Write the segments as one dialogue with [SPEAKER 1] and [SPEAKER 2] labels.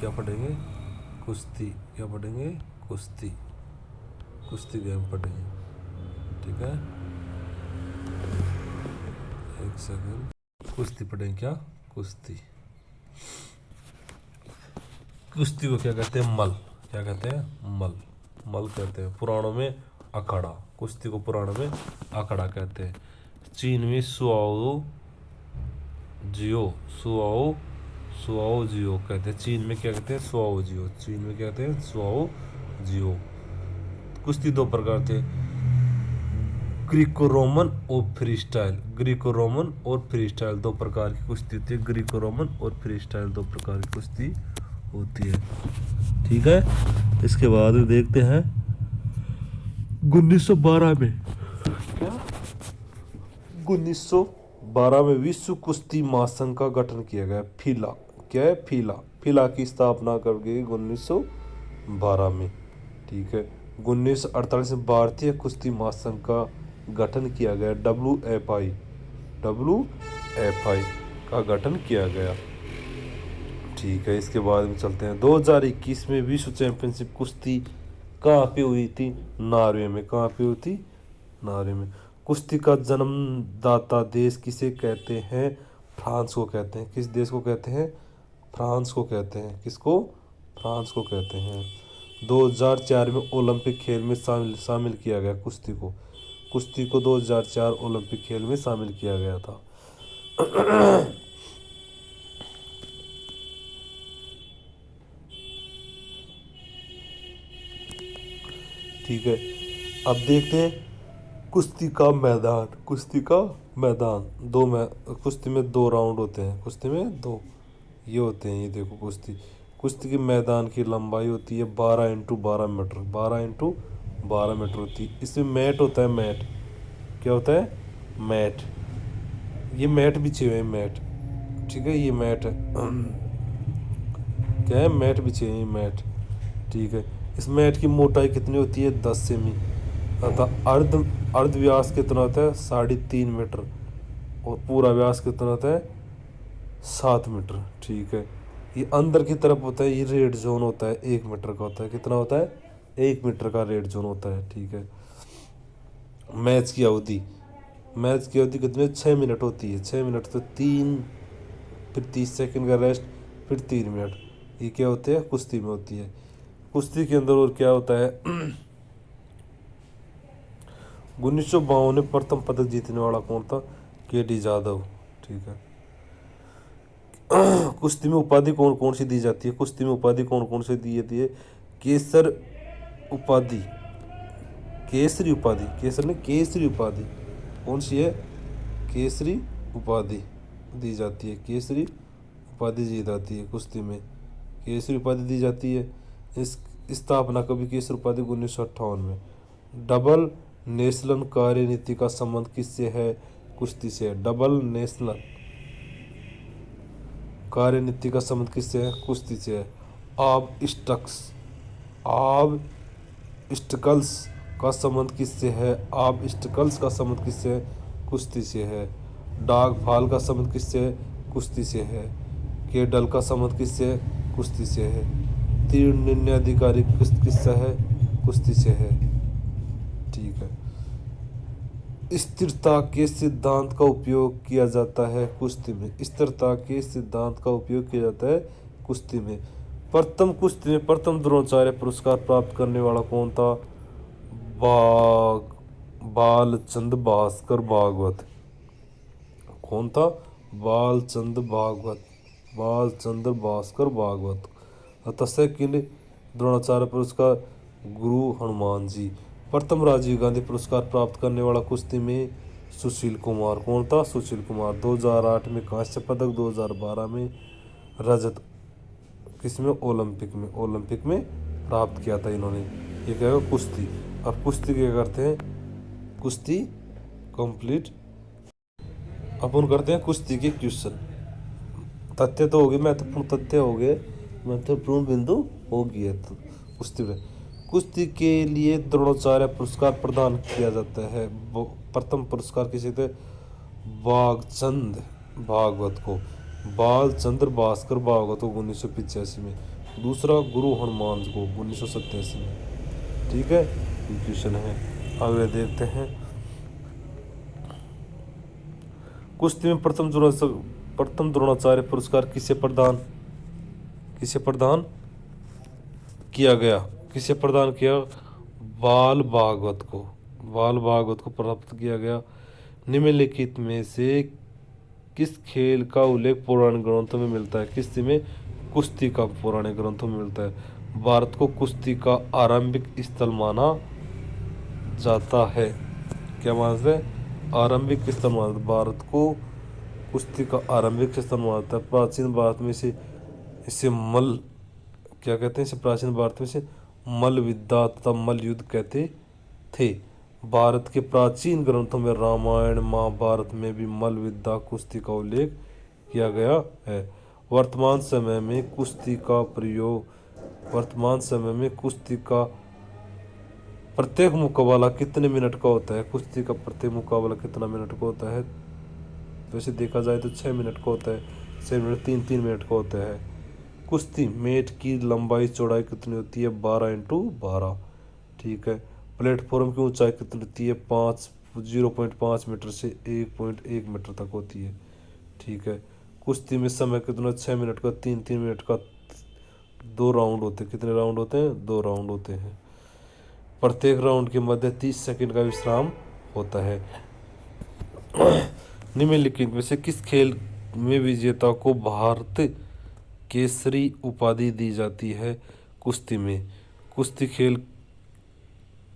[SPEAKER 1] क्या पढ़ेंगे? कुश्ती। क्या पढ़ेंगे? कुश्ती। कुश्ती गेम पढ़ेंगे, ठीक है। एक सेकंड, कुश्ती पढ़ेंगे। क्या? कुश्ती। कुश्ती को क्या कहते हैं? मल। क्या कहते हैं? मल। मल कहते हैं। पुराणों में अखाड़ा। कुश्ती को पुराणों में अखाड़ा कहते हैं। चीन में सुआओ जियो। सुआओ सुआओ जियो कहते हैं। चीन में क्या कहते हैं? सुआओ जियो। चीन में क्या कहते हैं? सुआओ जियो। कुश्ती दो प्रकार थे, ग्रीको रोमन और फ्री स्टाइल। ग्रीको रोमन और फ्री स्टाइल दो प्रकार की कुश्ती होती है। ग्रीको रोमन और फ्री स्टाइल दो प्रकार की कुश्ती होती है, ठीक है। इसके बाद में देखते हैं 1912 में, क्या 1912 में विश्व कुश्ती महासंघ का गठन किया गया। फीला। क्या है? फीला। फीला की स्थापना कर गई 1912 में, ठीक है। 1948 में भारतीय कुश्ती महासंघ का गठन किया गया। WFI। WFI का गठन किया गया, ठीक है। इसके बाद में चलते हैं 2021 में विश्व चैंपियनशिप कुश्ती कहाँ पे हुई थी? नॉर्वे में। कहाँ पे हुई थी? नॉर्वे में। कुश्ती का जन्मदाता देश किसे कहते हैं? फ्रांस को कहते हैं। किस देश को कहते हैं? फ्रांस को कहते हैं। किसको? फ्रांस को कहते हैं। 2004 में ओलंपिक खेल में शामिल किया गया कुश्ती को। कुश्ती को 2004 ओलंपिक खेल में शामिल किया गया था। ठीक है। अब देखते हैं कुश्ती का मैदान। कुश्ती का मैदान कुश्ती में दो राउंड होते हैं। कुश्ती में दो ये होते हैं। ये देखो, कुश्ती कुश्ती के मैदान की लंबाई होती है 12x12 मीटर। 12x12 मीटर होती है। इसमें मैट होता है। मैट क्या होता है? मैट। ये मैट बिछे हुए हैं। मैट, ठीक है। ये मैट है। क्या है? मैट बिछे हुए हैं। मैट, ठीक है। इस मैट की मोटाई कितनी होती है? 10 सेमी। अतः अर्ध व्यास कितना होता है? 3.5 मीटर। और पूरा व्यास कितना होता है? 7 मीटर, ठीक है। ये अंदर की तरफ होता है। ये रेड जोन होता है 1 मीटर का होता है। कितना होता है? 1 मीटर का रेड जोन होता है, ठीक है। मैच की अवधि कितनी? 6 मिनट होती है। 6 मिनट तो 3, फिर 30 सेकंड का रेस्ट, फिर 3 मिनट। ये क्या होते हैं? कुश्ती में होती है। कुश्ती के अंदर और क्या होता है? 1952 में प्रथम पदक जीतने वाला कौन था? KD जाधव, ठीक है। कुश्ती में उपाधि कौन कौन सी दी जाती है? कुश्ती में उपाधि कौन कौन सी दी जाती है? केसर उपाधि। केसरी उपाधि। केसर ने केसरी उपाधि कौन सी है? केसरी उपाधि दी जाती है। केसरी उपाधि दी जाती है कुश्ती में। केसरी उपाधि दी जाती है। इस स्थापना कभी केसरी उपाधि 1958 में। डबल नेशनल कार्यनीति का संबंध किससे है? कुश्ती से। डबल नेशनल कार्यनीति का संबंध किससे है? कुश्ती से है। ऑब्स्टकल्स का संबंध किससे है? ऑब्स्टकल्स का संबंध किससे है? कुश्ती से है। डागफॉल का संबंध किससे है? कुश्ती से है। केडल का संबंध किससे है? कुश्ती से है। तीर निर्णयाधिकारी किससे है? कुश्ती से है, ठीक है। स्थिरता के सिद्धांत का उपयोग किया जाता है कुश्ती में। स्थिरता के सिद्धांत का उपयोग किया जाता है कुश्ती में। प्रथम कुश्ती में प्रथम द्रोणाचार्य पुरस्कार प्राप्त करने वाला कौन था? बालचंद भास्कर भागवत। कौन था? बालचंद्र भास्कर भागवत। तथा सेकंड द्रोणाचार्य पुरस्कार गुरु हनुमान जी। प्रथम राजीव गांधी पुरस्कार प्राप्त करने वाला कुश्ती में सुशील कुमार। कौन था? सुशील कुमार। 2008 में कांस्य पदक, 2012 में रजत। किसमें? ओलंपिक में प्राप्त किया था इन्होंने। ये क्या है? कुश्ती। अब कुश्ती क्या करते हैं? कुश्ती कंप्लीट अपन करते हैं कुश्ती के क्वेश्चन। तथ्य तो हो गए, महत्वपूर्ण तथ्य हो गए, महत्वपूर्ण बिंदु हो गए। तो कुश्ती में कुश्ती के लिए द्रोणाचार्य पुरस्कार प्रदान किया जाता है। प्रथम पुरस्कार किसे थे? बालचंद भागवत को। बालचंद्र भास्कर भागवत को 1985 में, दूसरा गुरु हनुमान को 1987 में। ठीक है, ये क्वेश्चन है। आगे देखते हैं। कुश्ती में प्रथम द्रोणाचार्य पुरस्कार किसे प्रदान किया गया? किसे प्रदान किया? बाल भागवत को प्राप्त किया गया। निम्नलिखित में से किस खेल का उल्लेख पौराणिक ग्रंथों में मिलता है? किस में? कुश्ती का पौराणिक ग्रंथों में मिलता है। भारत को कुश्ती का आरंभिक स्थल माना जाता है। क्या मानते हैं? आरंभिक स्थल माना। भारत को कुश्ती का आरंभिक स्थल माना जाता है। प्राचीन भारत में इसे मल्ल क्या कहते हैं? इसे प्राचीन भारत में इसे मल्ल विद्या तथा मल्ल युद्ध कहते थे। भारत के प्राचीन ग्रंथों में रामायण महाभारत में भी मल्ल विद्या कुश्ती का उल्लेख किया गया है। वर्तमान समय में कुश्ती का प्रत्येक मुकाबला कितने मिनट का होता है? कुश्ती का प्रत्येक मुकाबला कितना मिनट का होता है? वैसे देखा जाए तो 6 मिनट का होता है। 6 मिनट 3 मिनट का होता है। कुश्ती मैट की लंबाई चौड़ाई कितनी होती है? 12x12। ठीक है। प्लेटफॉर्म की ऊंचाई कितनी होती है? 0.5 मीटर से 1.1 मीटर तक होती है। ठीक है। कुश्ती में समय कितना? 6 मिनट का, 3 मिनट का 2 राउंड होते हैं। कितने राउंड होते हैं? 2 राउंड होते हैं। प्रत्येक राउंड के मध्य 30 सेकंड का विश्राम होता है। निम्नलिखित में से किस खेल में विजेता को भारत केसरी उपाधि दी जाती है? कुश्ती में। कुश्ती खेल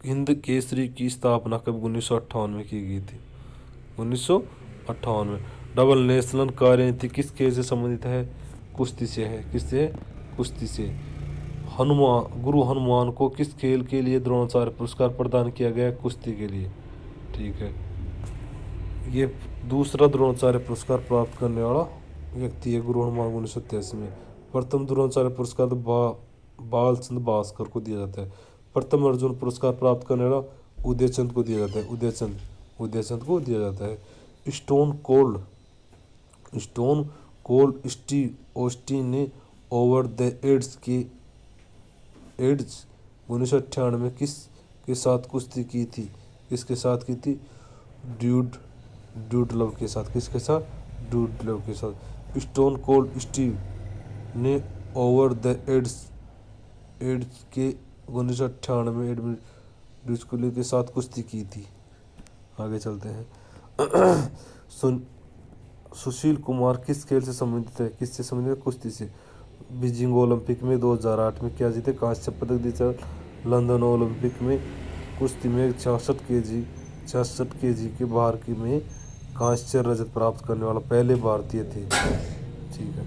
[SPEAKER 1] हिंद केसरी की स्थापना कब 1958 में की गई थी? 1958 में। डबल नेशनल कार्यनीति किस खेल से संबंधित है? कुश्ती से है। किससे? कुश्ती से। गुरु हनुमान को किस खेल के लिए द्रोणाचार्य पुरस्कार प्रदान किया गया? कुश्ती के लिए। ठीक है। ये दूसरा द्रोणाचार्य पुरस्कार प्राप्त करने वाला व्यक्ति है गुरु हनुमान 1983 में। प्रथम द्रोणाचार्य पुरस्कार बालचंद्र भास्कर को दिया जाता है। प्रथम अर्जुन पुरस्कार प्राप्त करने वाला उदयचंद को दिया जाता है। उदयचंद को दिया जाता है। स्टोन कोल्ड स्टीव ऑस्टिन ने ओवर द एड्स 1998 में किसके साथ कुश्ती की थी? किसके साथ की थी? ड्यूड लव के साथ। किसके साथ? ड्यूड लव के साथ। स्टोन कोल्ड स्टीव ने ओवर द एड्स के 1998 में एडमिन के साथ कुश्ती की थी। आगे चलते हैं। सुशील कुमार किस खेल से संबंधित है? किससे संबंधित है? कुश्ती से। बीजिंग ओलंपिक में 2008 में क्या जीते? कांस्य पदक जीता। लंदन ओलंपिक में कुश्ती में 66 केजी के भार की में कांस्य रजत प्राप्त करने वाला पहले भारतीय थे। ठीक है।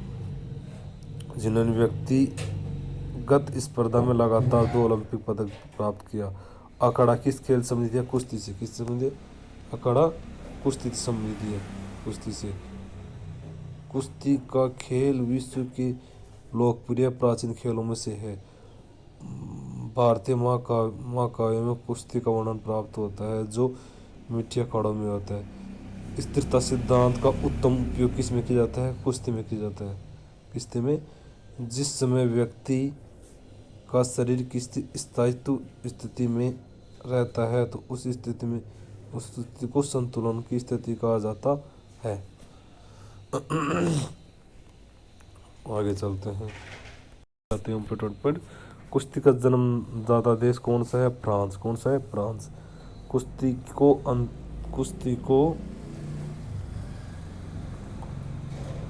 [SPEAKER 1] जिन्होंने व्यक्तिगत स्पर्धा में लगातार 2 ओलंपिक पदक प्राप्त किया। अखाड़ा किस खेल संबंधित है? कुश्ती से। किससे संबंधित? अखाड़ा कुश्ती से संबंधित है। कुश्ती से। कुश्ती का खेल विश्व के लोकप्रिय प्राचीन खेलों में से है। भारतीय महाकाव्य में कुश्ती का वर्णन प्राप्त होता है जो मिट्टी अखाड़ों में होता है। स्थिरता सिद्धांत का उत्तम उपयोग किस में किया जाता है? कुश्ती में किया जाता है। कुश्ती में। जिस समय व्यक्ति का शरीर किसी स्थायित्व स्थिति में रहता है तो उस स्थिति को संतुलन की स्थिति कहा जाता है। आगे चलते हैं। कुश्ती का जन्मदाता देश कौन सा है? फ्रांस। कौन सा है? फ्रांस। कुश्ती को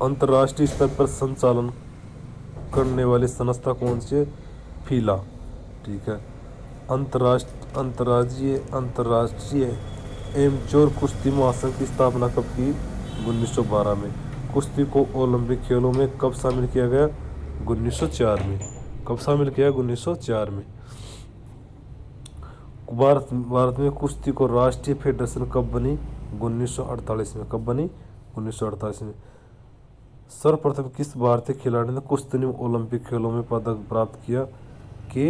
[SPEAKER 1] अंतर्राष्ट्रीय स्तर पर संचालन करने वाली संस्था कौन सी है? फीला। ठीक है। अंतर्राष्ट्रीय एमेच्योर कुश्ती महासंघ की स्थापना कब की? 1912 में। कुश्ती को ओलंपिक खेलों में कब शामिल किया गया? 1904 में। कब शामिल किया? 1904 में। भारत में कुश्ती को राष्ट्रीय फेडरेशन कब बनी? 1948 में। कब बनी? 1948 में। सर्वप्रथम किस भारतीय खिलाड़ी ने कुश्ती में ओलंपिक खेलों में पदक प्राप्त किया? के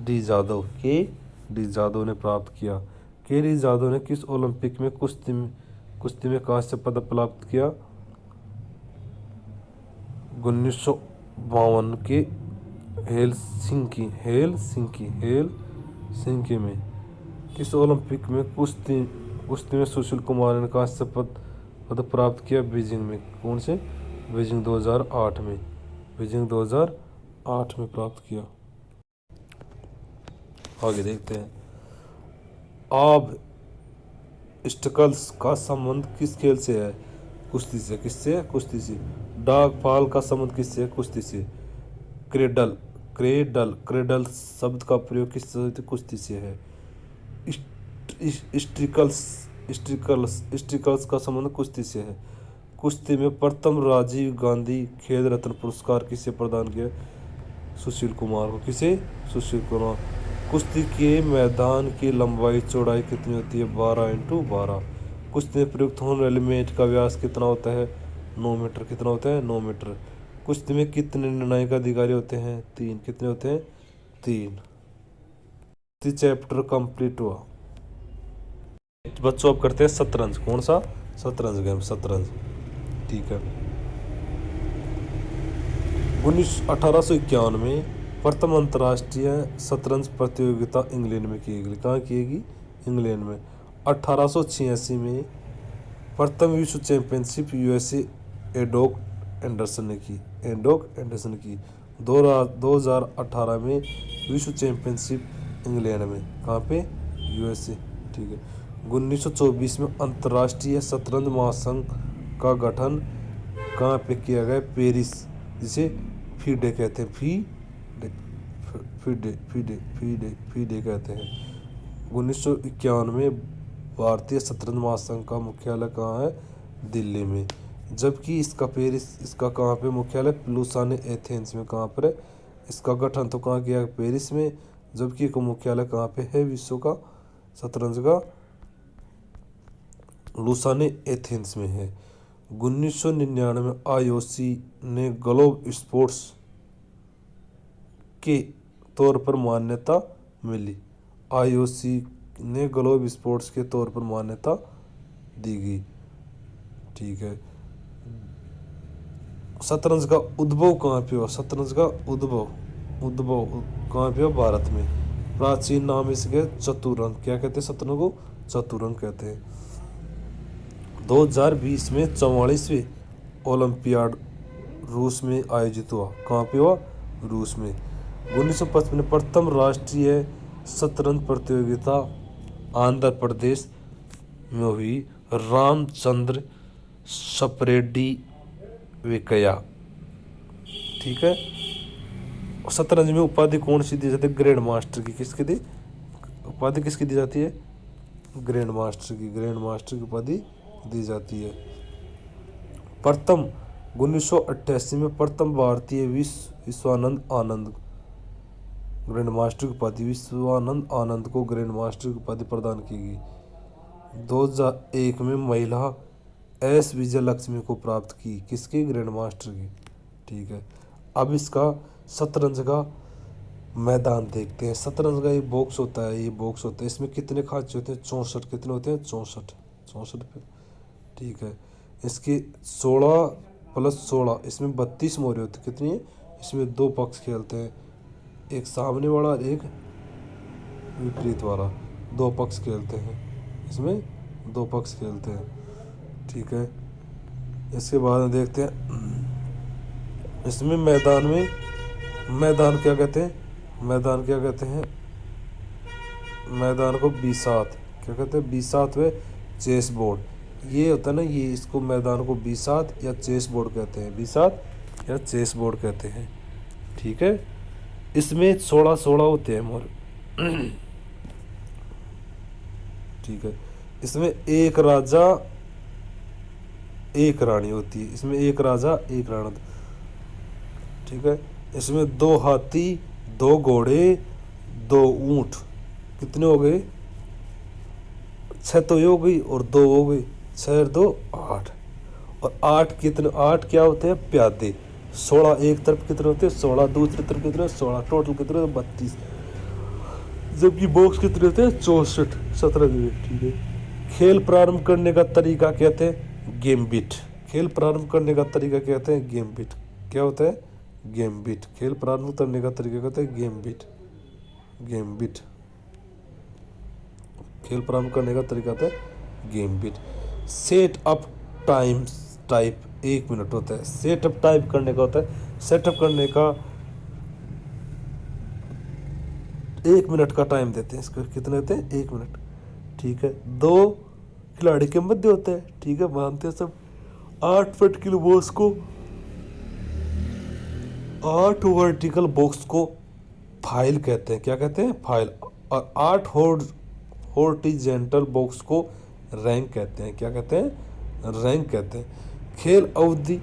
[SPEAKER 1] डी जादव ने प्राप्त किया। के डी जादव ने किस ओलंपिक में कुश्ती में कांस्य पदक प्राप्त किया? 1952 के हेलसिंकी में किस ओलंपिक में कुश्ती में सुशील कुमार ने कांस्य पद प्राप्त किया? बीजिंग में। कौन से? बीजिंग 2008 में। बीजिंग 2008 में प्राप्त किया। आगे देखते हैं। ऑब स्टिकल्स का संबंध किस खेल से है? कुश्ती से। किससे है? कुश्ती से। डॉग पाल का संबंध किससे है? कुश्ती से। क्रेडल शब्द का प्रयोग किस कुश्ती से है? स्टिकल्स का संबंध कुश्ती से है। कुश्ती में प्रथम राजीव गांधी खेल रत्न पुरस्कार किसे प्रदान किया? सुशील कुमार को। किसे? सुशील कुमार। कुश्ती के मैदान की लंबाई चौड़ाई कितनी होती है? 12x12। कुश्ती में प्रयुक्त होने वाले मेट का व्यास कितना होता है? 9 मीटर। कितना होता है? 9 मीटर। कुश्ती में कितने निर्णायक अधिकारी होते हैं? 3। कितने होते हैं? 3। चैप्टर कंप्लीट हुआ। बच्चों अब करते हैं शतरंज। कौन सा? शतरंज गेम। शतरंज। ठीक है। 1851 में प्रथम अंतर्राष्ट्रीय शतरंज प्रतियोगिता इंग्लैंड में की गई। कहाँ की? इंग्लैंड में। 1886 में प्रथम विश्व चैंपियनशिप यूएसए एडोक एंडरसन ने की। 2018 में विश्व चैंपियनशिप इंग्लैंड में। कहाँ पे? यूएसए। ठीक है। 1924 में अंतर्राष्ट्रीय शतरंज महासंघ का गठन कहाँ पे किया गया? पेरिस, जिसे फीडे कहते हैं। फीडे कहते हैं। 1951 में भारतीय शतरंज महासंघ का मुख्यालय कहाँ है? दिल्ली में। जबकि इसका कहाँ पे मुख्यालय? लुसाने एथेंस में। कहाँ पर है? इसका गठन तो कहाँ किया? पेरिस में। जबकि इसका मुख्यालय कहाँ पे है विश्व का शतरंज का? लुसाने एथेंस में है। 1999 में आईओसी ने ग्लोब स्पोर्ट्स के तौर पर मान्यता मिली। आईओसी ने ग्लोब स्पोर्ट्स के तौर पर मान्यता दी गई। ठीक है। शतरंज का उद्भव कहाँ पे हुआ? शतरंज का उद्भव कहाँ पे हुआ? भारत में। प्राचीन नाम इसके चतुरंग। क्या कहते हैं शतरंज को? चतुरंग कहते हैं। 2020 में 44वें ओलंपियाड रूस में आयोजित हुआ। कहाँ पे हुआ? रूस में। 1955 में प्रथम राष्ट्रीय शतरंज प्रतियोगिता आंध्र प्रदेश में हुई। रामचंद्र सप्रेड्डी विकया। ठीक है। शतरंज में उपाधि कौन सी दी जाती है? ग्रैंड मास्टर की। किसकी दी उपाधि? किसकी दी जाती है? ग्रैंड मास्टर की उपाधि दी जाती है। प्रथम 1988 में प्रथम भारतीय विश्वानंद आनंद ग्रैंड मास्टर की उपाधि। विश्वानंद आनंद को ग्रैंड मास्टर की उपाधि प्रदान की गई। 2001 में महिला एस विजय लक्ष्मी को प्राप्त की। किसकी? ग्रैंड मास्टर की। ठीक है। अब इसका शतरंज का मैदान देखते हैं। शतरंज का ये बॉक्स होता है। इसमें कितने खांचे होते हैं? 64। कितने होते हैं? 64 पे। ठीक है। इसके 16 + 16 इसमें 32 मोहरे होती है। कितनी है? इसमें 2 पक्ष खेलते हैं, एक सामने वाला और एक विपरीत वाला। 2 पक्ष खेलते हैं। इसमें 2 पक्ष खेलते हैं। ठीक है। इसके बाद में देखते हैं इसमें मैदान क्या कहते हैं? मैदान को बिसात क्या कहते हैं? बिसात व चेस बोर्ड। ये होता है ना, ये इसको मैदान को बिसात या चेस बोर्ड कहते हैं। बिसात या चेस बोर्ड कहते हैं। ठीक है। इसमें 16 होते हैं मोर। ठीक है। इसमें एक राजा एक रानी होती है। इसमें एक राजा एक रानी। ठीक है। इसमें 2 हाथी 2 घोड़े 2 ऊंट। कितने हो गए? 6 तो ये हो गई और 2 हो गई। 6 और 2 8। और 8 क्या होते हैं? प्यादे। 16 एक तरफ कितने होते हैं? 16। दूसरी तरफ कितने? 16। टोटल कितने? 32। जबकि बॉक्स कितने होते हैं? 64 17 में। ठीक है। खेल प्रारंभ करने का तरीका कहते हैं गेम्बिट। गेम्बिट। क्या होता है? गैम्बिट। खेल प्रारंभ करने का तरीका कहते हैं गैम्बिट। गैम्बिट खेल प्रारंभ करने का तरीका होता है gambit. Set up times type 1 minute होता है। सेटअप टाइप करने का होता है, सेटअप करने का 1 मिनट का टाइम देते हैं इसको। कितने देते हैं? 1 मिनट। ठीक है। 2 खिलाड़ी के मध्य होता है। ठीक है, मानते हैं सब। 8 फुट के बॉक्स को 8 वर्टिकल बॉक्स को फाइल कहते हैं। क्या कहते हैं? फाइल। और 8 हॉरिजेंटल बॉक्स को रैंक कहते हैं। क्या कहते हैं? रैंक कहते हैं। खेल अवधि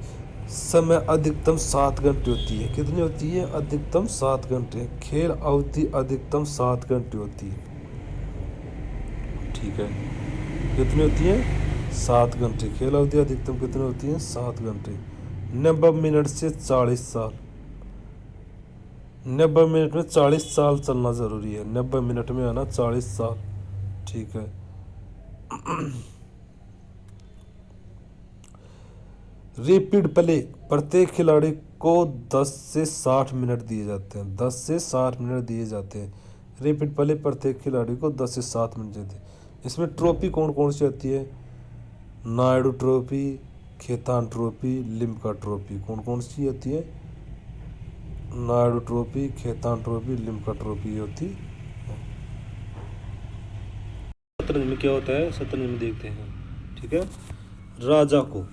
[SPEAKER 1] समय अधिकतम 7 घंटे होती है। कितनी होती है? अधिकतम 7 घंटे। खेल अवधि अधिकतम 7 घंटे होती है। ठीक है, कितनी होती है? 7 घंटे। खेल अवधि अधिकतम कितनी होती है? 7 घंटे। 90 मिनट से 40 साल। 90 मिनट में 40 साल चलना जरूरी है। 90 मिनट में आना 40 साल। ठीक है। रैपिड प्ले, प्रत्येक खिलाड़ी को 10 से 60 मिनट दिए जाते हैं। 10 से 60 मिनट दिए जाते हैं। रैपिड प्ले प्रत्येक खिलाड़ी को 10 से 60 मिनट देते हैं। इसमें ट्रॉफी कौन कौन सी आती है? Naidu trophy, Khetan trophy, Limca trophy. कौन कौन सी आती है? Naidu trophy, Khetan trophy, Limca trophy होती है। शतरंज में क्या होता है? शतरंज में देखते हैं। ठीक है। राजा को,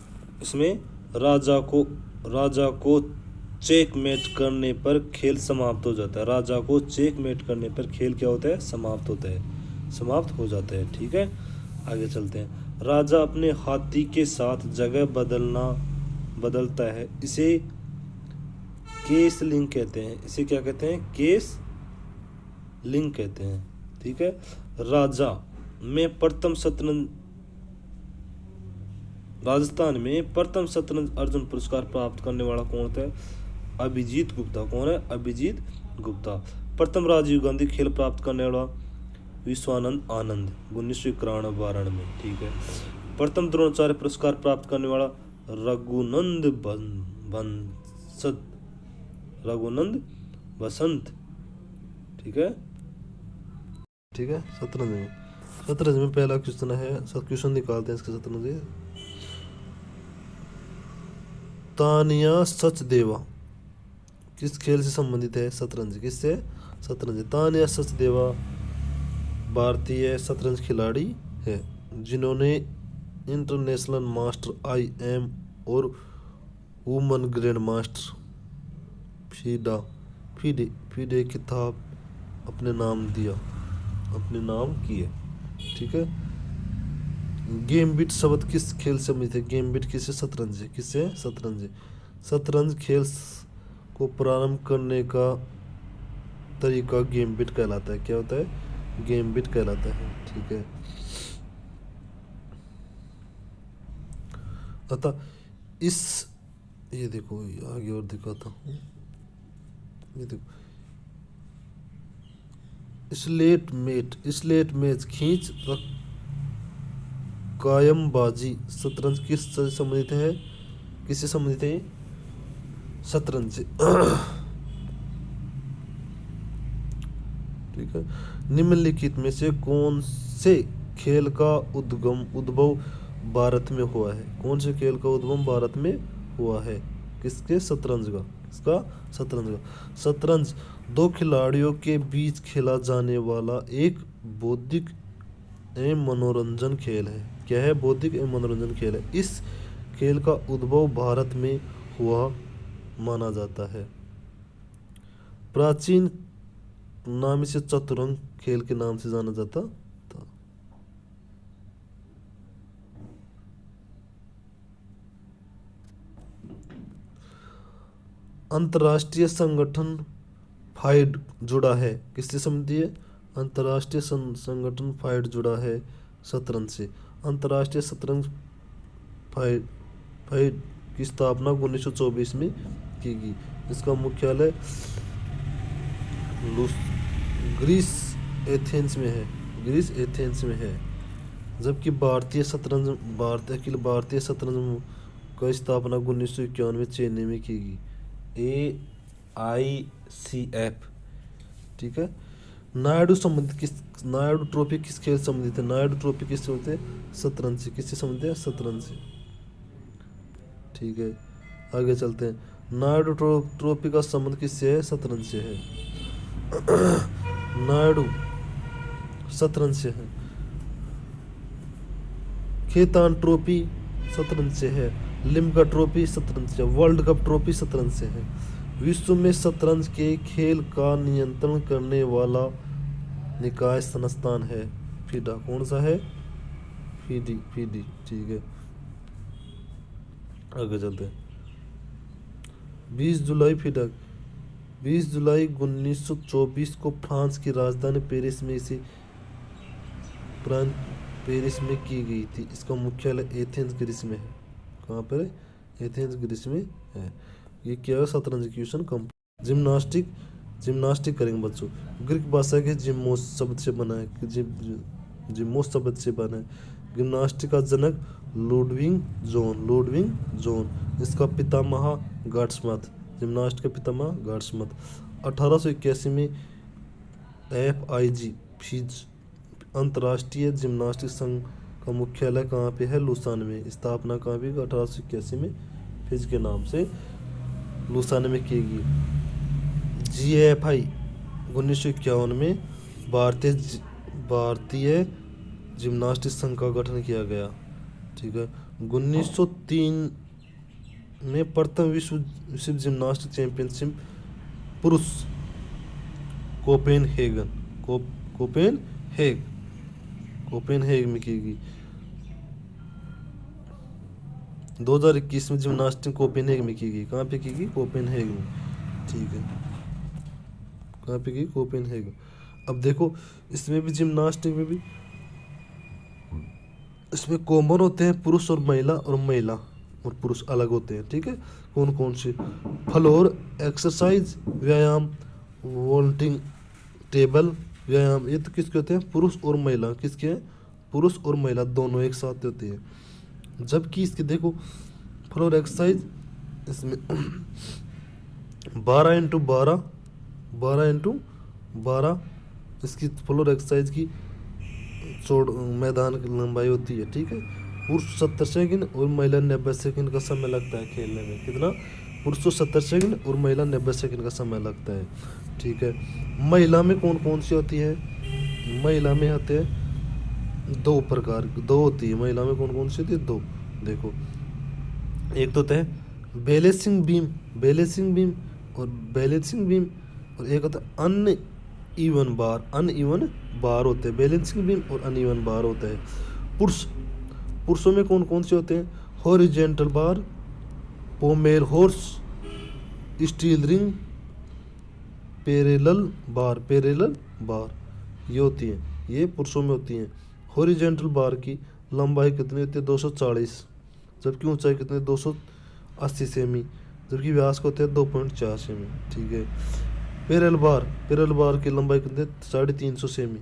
[SPEAKER 1] इसमें राजा को चेकमेट करने पर खेल समाप्त हो जाता है। राजा को चेकमेट करने पर खेल क्या होता है? समाप्त होता है, समाप्त हो जाता है। ठीक है, आगे चलते हैं। राजा अपने हाथी के साथ जगह बदलता है, इसे केस लिंक कहते हैं। इसे क्या कहते हैं? केस लिंक कहते हैं। ठीक है। राजस्थान में प्रथम शतरंज अर्जुन पुरस्कार प्राप्त करने वाला कौन होता है? अभिजीत गुप्ता। कौन है? अभिजीत गुप्ता। प्रथम राजीव गांधी खेल प्राप्त करने वाला विश्वानंद आनंद, 1991-92 में। ठीक है। प्रथम द्रोणाचार्य पुरस्कार प्राप्त करने वाला रघुनंद बसंत। ठीक है। ठीक है। शतरंज में पहला क्वेश्चन है, सब क्वेश्चन निकालते हैं इसके शतरंज से। तानिया सचदेवा किस खेल से संबंधित है? शतरंज। किससे? शतरंज। तानिया सचदेवा भारतीय शतरंज खिलाड़ी है जिन्होंने इंटरनेशनल मास्टर IM और वुमन ग्रैंड मास्टर फीडे खिताब अपने नाम किए। ठीक है। गैम्बिट शब्द किस खेल से संबंधित है? गैम्बिट किससे? शतरंज से। किससे? शतरंज। शतरंज खेल को प्रारंभ करने का तरीका गैम्बिट कहलाता है। क्या होता है? गैम्बिट कहलाता है। ठीक है। अतः ये देखो, आगे और दिखाता हूँ। ये देखो, स्लेट मैच खींच कायमबाजी शतरंज किससे संबंधित है? किससे संबंधित है? शतरंज से। ठीक है। निम्नलिखित में से कौन से खेल का उद्भव भारत में हुआ है? कौन से खेल का उद्भव भारत में हुआ है? किसके? शतरंज का। किसका? शतरंज का। शतरंज 2 खिलाड़ियों के बीच खेला जाने वाला एक बौद्धिक एवं मनोरंजन खेल है। क्या है? बौद्धिक एवं मनोरंजन खेल है। इस खेल का उद्भव भारत में हुआ माना जाता है। प्राचीन नाम इसे चतुरंग खेल के नाम से जाना जाता था। अंतर्राष्ट्रीय संगठन फाइड जुड़ा है। किससे संबंधित है? अंतर्राष्ट्रीय संगठन फाइड जुड़ा है शतरंज से। अंतर्राष्ट्रीय शतरंज फाइड की स्थापना 1924 में की गई। इसका मुख्यालय ग्रीस एथेंस में है। जबकि अखिल भारतीय शतरंज की स्थापना 1991 में चेन्नई में की गई। AICF, ठीक है। नायडू संबंधित किस, नायडू ट्रॉफी किस खेल से संबंधित है? नायडू ट्रॉफी किससे होते हैं? शतरंज से। किससे संबंधित है? शतरंज से, ठीक है। आगे चलते हैं। नायडू ट्रॉफी का संबंध किससे है? शतरंज से है। नायडू शतरंज से है। खेतान ट्रॉफी शतरंज से है। लिम्का ट्रॉफी शतरंज से, वर्ल्ड कप ट्रॉफी शतरंज से है। विश्व में शतरंज के खेल का नियंत्रण करने वाला निकाय संस्थान है फीडा। कौन सा है? फीडी, ठीक है। आगे चलते हैं। 20 जुलाई फीडा 20 जुलाई 1924 को फ्रांस की राजधानी पेरिस में इसे पेरिस में की गई थी। इसका मुख्यालय एथेंस ग्रीस में है। कहाँ पर है? एथेंस ग्रीस में है। ये क्या है? शतरंज एक्यूशन कंपनी। जिम्नास्टिक करेंगे बच्चों। ग्रीक भाषा के जिम्नोस शब्द से बना है। जिम्नोस शब्द से बना है। जिम्नास्टिक का जनक लुडविग जॉन। इसका पितामह गॉडस्मथ। जिम्नास्ट का पितामह गॉडस्मथ। 1881 में FIG फिज अंतर्राष्ट्रीय जिम्नास्टिक संघ का मुख्यालय कहाँ पे है? लुसान में। स्थापना कहाँ पे? 1881 में फिज के नाम से लुसान में की गई। GFI 1951 में भारतीय जिम्नास्टिक संघ का गठन किया गया, ठीक है। 1903 में प्रथम विश्व जिम्नास्टिक चैंपियनशिप पुरुष कोपेनहेग में की गई। 2021 में जिम्नास्टिक कोपेनहेग में की गई। कहाँ पे की गई? कोपेनहेग में, ठीक है। कहाँ पे की? कोपेनहेग। अब देखो इसमें भी जिम्नास्टिक में भी इसमें कॉमन होते हैं पुरुष और महिला और पुरुष अलग होते हैं, ठीक है। कौन कौन से? फ्लोर एक्सरसाइज व्यायाम, वॉल्टिंग टेबल व्यायाम, ये तो किसके होते हैं? पुरुष और महिला। किसके हैं? पुरुष और महिला दोनों एक साथ होते हैं। जबकि इसके देखो फ्लोर एक्सरसाइज इसमें 12x12 इसकी फ्लोर एक्सरसाइज की मैदान की लंबाई होती है, ठीक है। पुरुष 70 सेकंड और महिला 90 सेकंड का समय लगता है खेलने में। कितना? पुरुष को 70 सेकंड और महिला 90 सेकंड का समय लगता है, ठीक है। महिला में कौन कौन सी होती है? महिला में होते हैं दो प्रकार, दो होती है महिला में। कौन कौन सी होती है? दो। देखो एक तो होता है बैलेंसिंग बीम और एक होता है अनइवन बार होते हैं। बैलेंसिंग बीम और अनइवन बार होता है। पुरुषों में कौन कौन से होते हैं? Horizontal bar, pommel horse, still ring, parallel bar ये होती है। ये पुरुषों में होती हैं। हॉरिजॉन्टल बार की लंबाई कितनी होती है? 240, जबकि ऊंचाई कितनी? 280 सेमी, जबकि व्यास को होते हैं 2.4 सेमी, ठीक है। पैरेलल बार की लंबाई कितनी? 350 सेमी,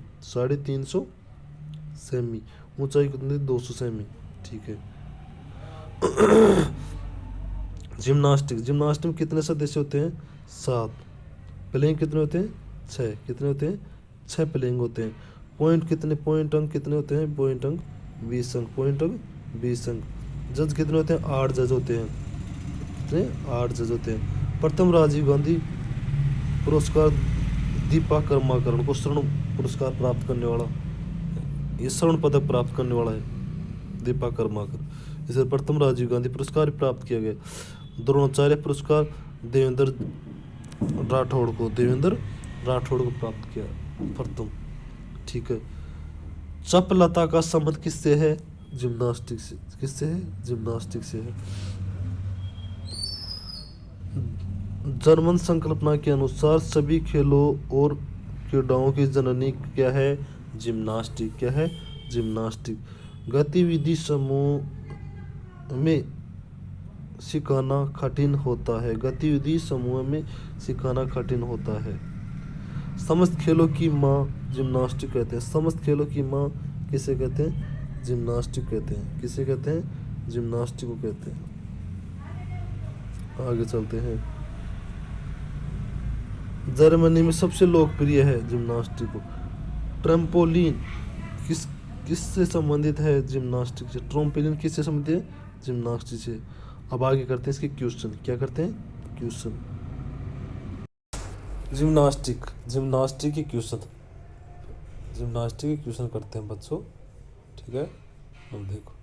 [SPEAKER 1] ऊंचाई कितनी? 200 सेमी, ठीक है। जिम्नास्टिक में कितने सदस्य होते हैं? 7। प्लेइंग कितने होते हैं? 6। कितने होते हैं? 6 प्लेइंग होते हैं। पॉइंट अंक कितने होते हैं? पॉइंट अंक 20 अंक। जज कितने होते हैं? 8 जज होते हैं। कितने? 8 जज होते हैं। प्रथम राजीव गांधी पुरस्कार दीपा कर्माकरण को स्वर्ण पुरस्कार प्राप्त करने वाला, ये स्वर्ण पदक प्राप्त करने वाला है दीपा कर्माकर। इसे प्रथम राजीव गांधी पुरस्कार प्राप्त किया गया। द्रोणाचार्य पुरस्कार देवेंद्र राठौड़ को प्राप्त किया प्रथम, ठीक है। चपलता का संबंध किससे है? जिम्नास्टिक से। किससे है? जिम्नास्टिक से है। जर्मन संकल्पना के अनुसार सभी खेलों और क्रीड़ाओं की जननी क्या है? जिम्नास्टिक। क्या है? जिम्नास्टिक। गतिविधि समूह में सिखाना कठिन होता है। समस्त खेलों की माँ जिम्नास्टिक कहते हैं। समस्त खेलों की माँ किसे कहते हैं? जिम्नास्टिक कहते हैं। किसे कहते हैं? जिम्नास्टिक को कहते हैं। आगे चलते हैं। जर्मनी में सबसे लोकप्रिय है जिम्नास्टिक। ट्रम्पोलिन किस किससे संबंधित है जिम्नास्टिक से? ट्रम्पोलिन किससे संबंधित है? जिम्नास्टिक से। अब आगे करते हैं इसके क्वेश्चन। क्या करते हैं? क्वेश्चन। जिम्नास्टिक जिम्नास्टिक के क्वेश्चन, जिम्नास्टिक के क्वेश्चन करते हैं बच्चों। ठीक है, अब देखो,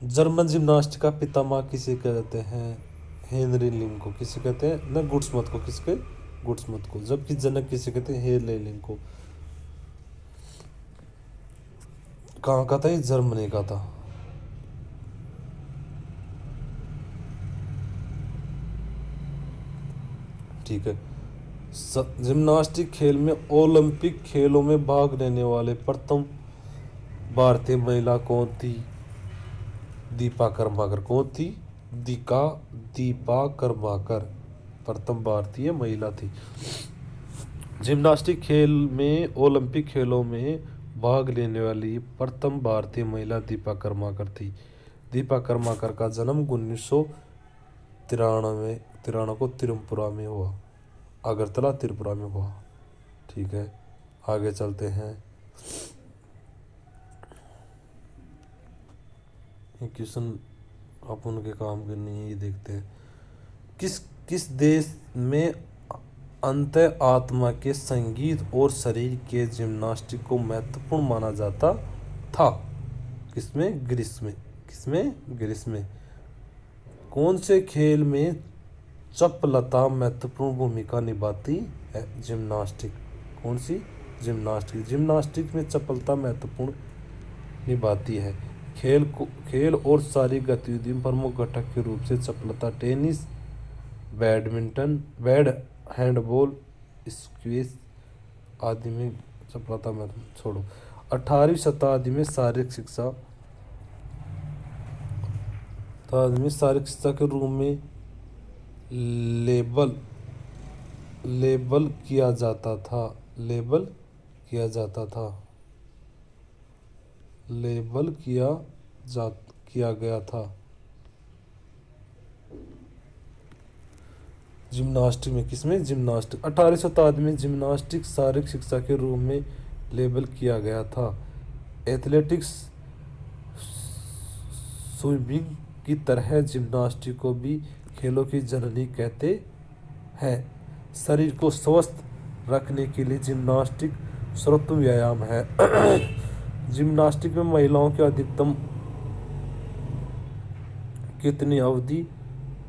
[SPEAKER 1] जर्मन जिम्नास्टिक का पितामह किसे कहते हैं? हेनरी लिम को। किसे कहते हैं? न गुड्समत को। किसके? गुड्समत को। जबकि जनक किसे कहते हैं? हेनरी लिम को। कहाँ का था ये? जर्मनी का था। ठीक है, जिम्नास्टिक खेल में ओलंपिक खेलों में भाग लेने वाले प्रथम भारतीय महिला कौन थी? दीपा कर्माकर। कौन थी? दीपा कर्माकर प्रथम भारतीय महिला थी। जिम्नास्टिक खेल में ओलंपिक खेलों में भाग लेने वाली प्रथम भारतीय महिला दीपा कर्माकर थी। दीपा कर्माकर का जन्म 1993 को त्रिपुरा में हुआ, अगरतला त्रिपुरा में हुआ। ठीक है, आगे चलते हैं। क्वेश्चन आप उनके काम के नहीं, ये देखते हैं। किस किस देश में अंत आत्मा के संगीत और शरीर के जिम्नास्टिक को महत्वपूर्ण माना जाता था? किसमें? ग्रीस में। किसमें? ग्रीस में। कौन से खेल में चपलता महत्वपूर्ण भूमिका निभाती है? जिम्नास्टिक। कौन सी? जिम्नास्टिक। जिम्नास्टिक में चपलता महत्वपूर्ण निभाती है। खेल और सारी गतिविधि में प्रमुख घटक के रूप से चपलता टेनिस, बैडमिंटन, हैंडबॉल, स्क्वैश आदि में चपलता में छोड़ो। 18वीं शताब्दी में शारीरिक शिक्षा के रूप में लेबल किया जाता था। लेबल किया गया था। जिम्नास्टिक में। किसमें? जिम्नास्टिक। 18वीं शताब्दी में जिम्नास्टिक शारीरिक शिक्षा के रूप में लेबल किया गया था। एथलेटिक्स, स्विमिंग की तरह जिम्नास्टिक को भी खेलों की जननी कहते हैं। शरीर को स्वस्थ रखने के लिए जिम्नास्टिक सर्वोत्तम व्यायाम है। जिम्नास्टिक में महिलाओं की अधिकतम कितनी अवधि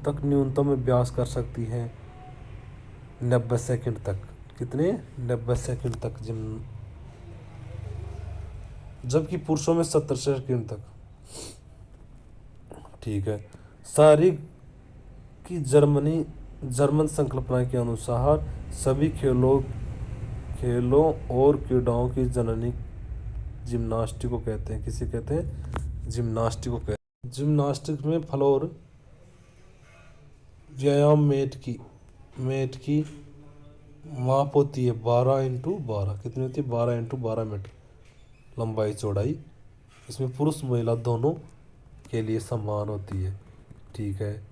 [SPEAKER 1] तक न्यूनतम अभ्यास कर सकती हैं? 90 सेकंड तक। कितने? 90 सेकंड तक जबकि पुरुषों में 70 सेकंड तक। ठीक है, शारीरिक की जर्मन संकल्पना के अनुसार सभी खेलों और क्रीड़ाओं की जननी जिम्नास्टिक को कहते हैं। किसे कहते हैं? जिम्नास्टिक को कहते हैं। जिम्नास्टिक में फ्लोर व्यायाम मेट की माप होती है 12x12। कितनी होती है? 12x12 मीटर लंबाई चौड़ाई। इसमें पुरुष महिला दोनों के लिए समान होती है। ठीक है,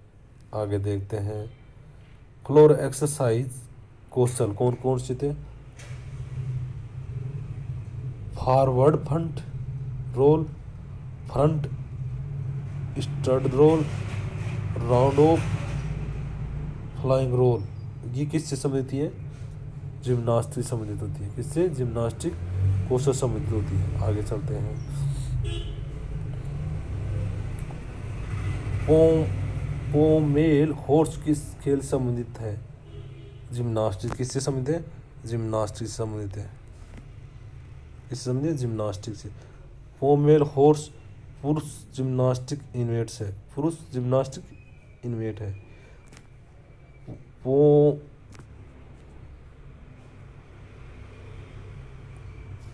[SPEAKER 1] आगे देखते हैं। फ्लोर एक्सरसाइज कौशल कौन कौन से थे? Forward front roll, front stud roll, round off, flying roll. ये किससे संबंधित है? जिम्नास्टिक संबंधित होती है। किससे? जिम्नास्टिक कौशल संबंधित होती है। आगे चलते हैं। पोमेल हॉर्स किस खेल से संबंधित है? जिम्नास्टिक। किससे संबंधित है? जिम्नास्टिक से संबंधित है। किससे संबंधित है? जिम्नास्टिक से। पोमेल हॉर्स पुरुष जिम्नास्टिक इवेंट्स है। पुरुष जिम्नास्टिक इवेंट है।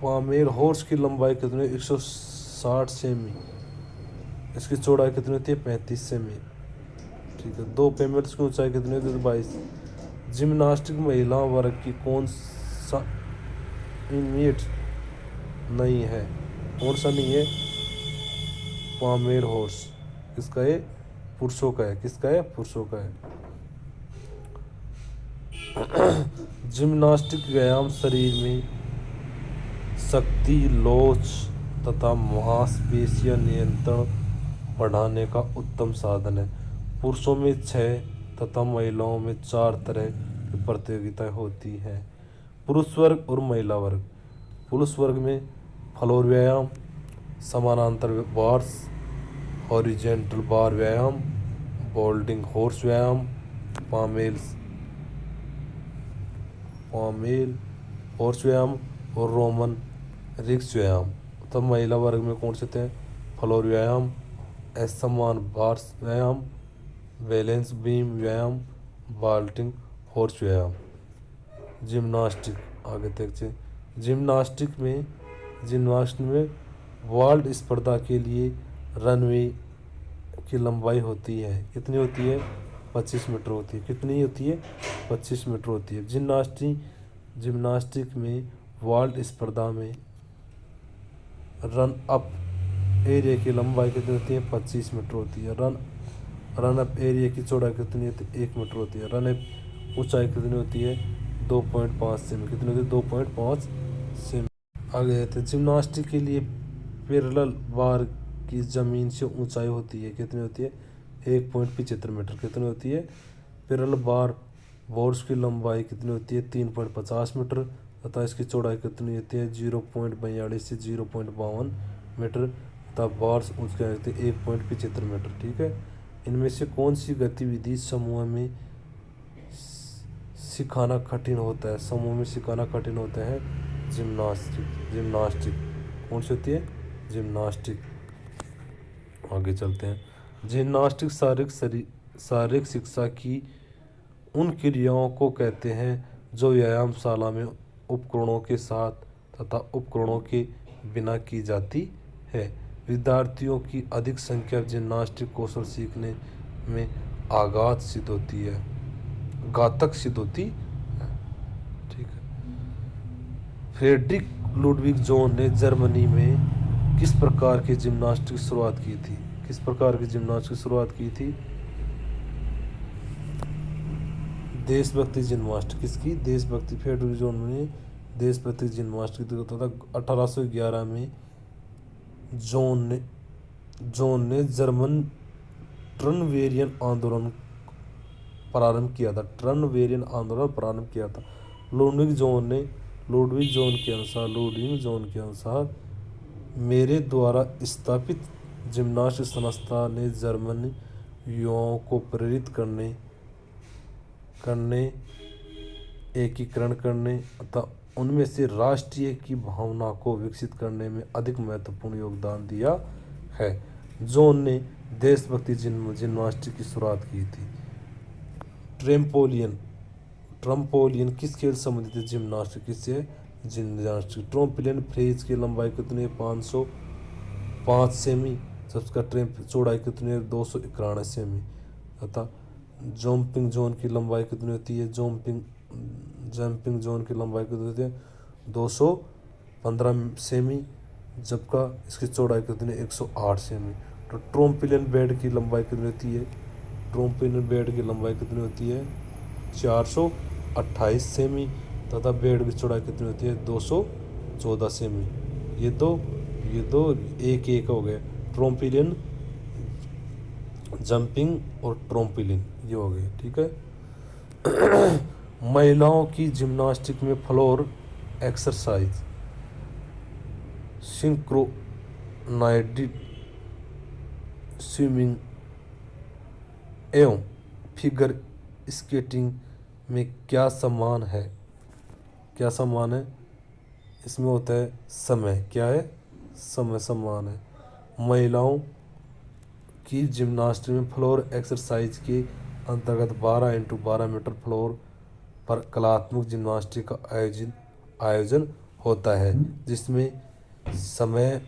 [SPEAKER 1] पोमेल हॉर्स की लंबाई कितनी है? 160 सेमी। इसकी चौड़ाई कितनी होती है? 35 सेमी। ठीक है, दो पेमेल्स की ऊंचाई कितनी होती है? 22। जिम्नास्टिक महिला वर्ग की कौन सा इवेंट नहीं है? कौन सा नहीं है? पोमेल हॉर्स। किसका है? पुरुषों का है। किसका है? पुरुषों का है। जिम्नास्टिक व्यायाम शरीर में शक्ति, लोच तथा मांसपेशियां नियंत्रण बढ़ाने का उत्तम साधन है। पुरुषों में 6 तथा महिलाओं में 4 तरह की प्रतियोगिताएं होती हैं। पुरुष वर्ग और महिला वर्ग। पुरुष वर्ग में फ्लोर व्यायाम, समानांतर बार्स, हॉरिजेंटल बार व्यायाम, बोल्डिंग हॉर्स व्यायाम, पामेल हॉर्स व्यायाम और रोमन रिक्स व्यायाम। तब महिला वर्ग में कौन से थे? फ्लोर व्यायाम, असमान बार्स व्यायाम, बैलेंस बीम व्यायाम, बाल्टिंग हॉर्स व्यायाम। जिम्नास्टिक आगे देखते हैं। जिम्नास्टिक में वर्ल्ड स्पर्धा के लिए रनवे की लंबाई होती है, कितनी होती है? 25 मीटर होती है। कितनी होती है? 25 मीटर होती है। जिम्नास्टिक में वर्ल्ड स्पर्धा में रन अप एरिया की लंबाई कितनी होती है? 25 मीटर होती है। रन अप एरिया की चौड़ाई कितनी होती है? 1 मीटर होती है। रन अप ऊंचाई कितनी होती है? 2.5 सेमी। कितनी होती है? 2.5 सेमी। आगे आते हैं। जिम्नास्टिक के लिए पैरेलल बार की जमीन से ऊंचाई होती है, कितनी होती है? 1.75 मीटर। कितनी होती है? पैरेलल बोर्ड्स की लंबाई कितनी होती है? 3.50 मीटर तथा इसकी चौड़ाई कितनी होती है? 0.42 से 0.52 मीटर तथा बार्स ऊंचाई होती है 1.75 मीटर। ठीक है। इनमें से कौन सी गतिविधि समूह में सिखाना कठिन होता है? समूह में सिखाना कठिन होता है जिम्नास्टिक। कौन सी होती है? जिम्नास्टिक। आगे चलते हैं। जिम्नास्टिक शारीरिक शिक्षा की उन क्रियाओं को कहते हैं जो व्यायामशाला में उपकरणों के साथ तथा उपकरणों के बिना की जाती है। विद्यार्थियों की अधिक संख्या जिम्नास्टिक कौशल सीखने में घातक सिद्ध होती है। ठीक है। फ्रेडरिक लुडविग जोन ने जर्मनी में किस प्रकार की जिम्नास्टिक की शुरुआत की थी? किस प्रकार की जिम्नास्टिक की शुरुआत की थी? देशभक्ति जिम्नास्टिक। किसकी? देशभक्ति। फ्रेडरिक जोन ने देशभक्ति जिम्नास्टिक तथा 1811 में जोन ने जर्मन ट्रनवेरियन आंदोलन प्रारंभ किया था। लुडविग जोन के अनुसार मेरे द्वारा स्थापित जिम्नास्टिक संस्था ने जर्मन युवाओं को प्रेरित करने, एकीकरण करने तथा उनमें से राष्ट्रीय की भावना को विकसित करने में अधिक महत्वपूर्ण योगदान दिया है। जोन ने देशभक्ति जिम्नास्टिक की शुरुआत की थी। ट्रम्पोलियन किस खेल से संबंधित है? जिम्नास्टिक। किससे? जिम्नास्टिक। ट्रम्पोलियन फ्रेज की लंबाई कितनी है? 505 सेमी। सबका चौड़ाई कितनी है? 291 सेमी तथा जंपिंग जोन की लंबाई कितनी होती है? जंपिंग जोन की लंबाई कितनी होती है? 215 सेमी। जबका इसकी चौड़ाई कितनी है? 108 सेमी। तो ट्रम्पोलियन बेड की लंबाई कितनी होती है? 428 सेमी तथा बेड की चौड़ाई कितनी होती है? 214 सेमी। ये दो एक हो गए। ट्रम्पोलियन, जंपिंग और ट्रम्पोलिन ये हो गए। ठीक है। महिलाओं की जिम्नास्टिक में फ्लोर एक्सरसाइज, सिंक्रोनाइज्ड स्विमिंग एवं फिगर स्केटिंग में क्या समान है? इसमें होता है समय। क्या है? समय समान है। महिलाओं की जिम्नास्टिक में फ्लोर एक्सरसाइज के अंतर्गत 12x12 मीटर फ्लोर पर कलात्मक जिम्नास्टिक का आयोजन होता है, जिसमें समय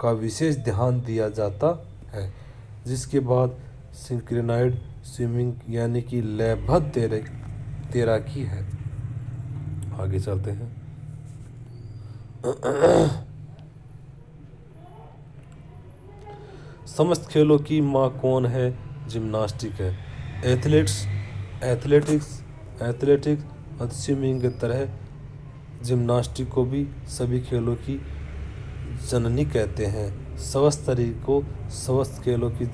[SPEAKER 1] का विशेष ध्यान दिया जाता है। जिसके बाद सिंक्रोनाइज्ड स्विमिंग यानी कि लयबद्ध तैराकी है। आगे चलते हैं। समस्त खेलों की माँ कौन है? जिम्नास्टिक है। एथलेटिक्स, स्विमिंग की तरह जिम्नास्टिक को भी सभी खेलों की जननी कहते हैं। स्वस्थ शरीर को स्वस्थ खेलों की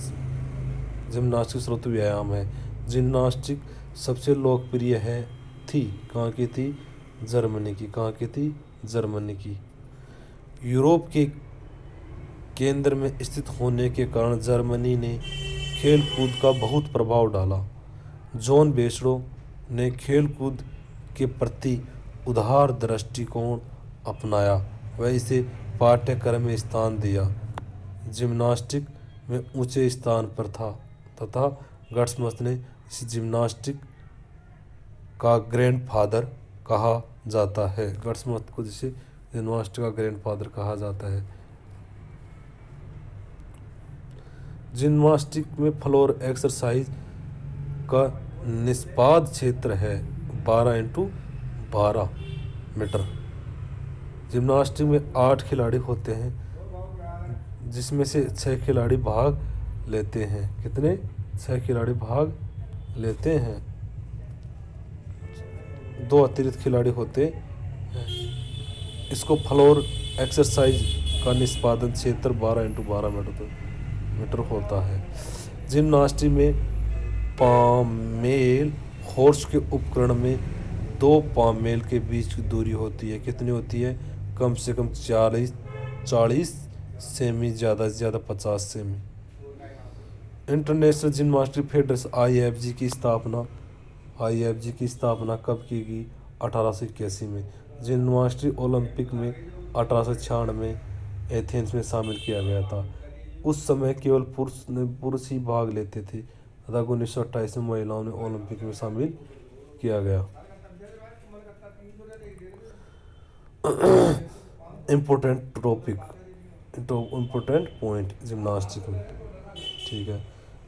[SPEAKER 1] जिम्नास्टिक स्रोत व्यायाम है। जिम्नास्टिक सबसे लोकप्रिय है थी, कहाँ की थी? जर्मनी की। कहाँ की थी? जर्मनी की। यूरोप के केंद्र में स्थित होने के कारण जर्मनी ने खेल कूद का बहुत प्रभाव डाला। जॉन बेसरो ने खेल कूद के प्रति उदार दृष्टिकोण अपनाया, वह इसे पाठ्यक्रम में स्थान दिया। जिम्नास्टिक में ऊंचे स्थान पर था तथा गट्समथ ने इस जिम्नास्टिक का ग्रैंडफादर कहा जाता है। गट्समथ को जिसे जिम्नास्टिक का ग्रैंडफादर कहा जाता है। जिम्नास्टिक में फ्लोर एक्सरसाइज का निष्पाद क्षेत्र है 12x12 मीटर। जिम्नास्टिक में 8 खिलाड़ी होते हैं, जिसमें से 6 खिलाड़ी भाग लेते हैं। कितने? 6 खिलाड़ी भाग लेते हैं, 2 अतिरिक्त खिलाड़ी होते हैं। इसको फ्लोर एक्सरसाइज का निष्पादन क्षेत्र 12x12 मीटर होता है। जिम्नास्टिक में पामेल हॉर्स के उपकरण में 2 पामेल के बीच की दूरी होती है। कितनी होती है? कम से कम 40 सेमी, ज़्यादा से ज़्यादा 50 semi. International gymnastic federation IFG की स्थापना कब की गई? 1881 में। जिम्नास्टिक ओलंपिक में 1896 में एथेंस में शामिल किया गया था। उस समय केवल पुरुष ही भाग लेते थे तथा 1928 में महिलाओं ने ओलंपिक में शामिल किया गया। इम्पोर्टेंट पॉइंट जिम्नास्टिक में, ठीक है।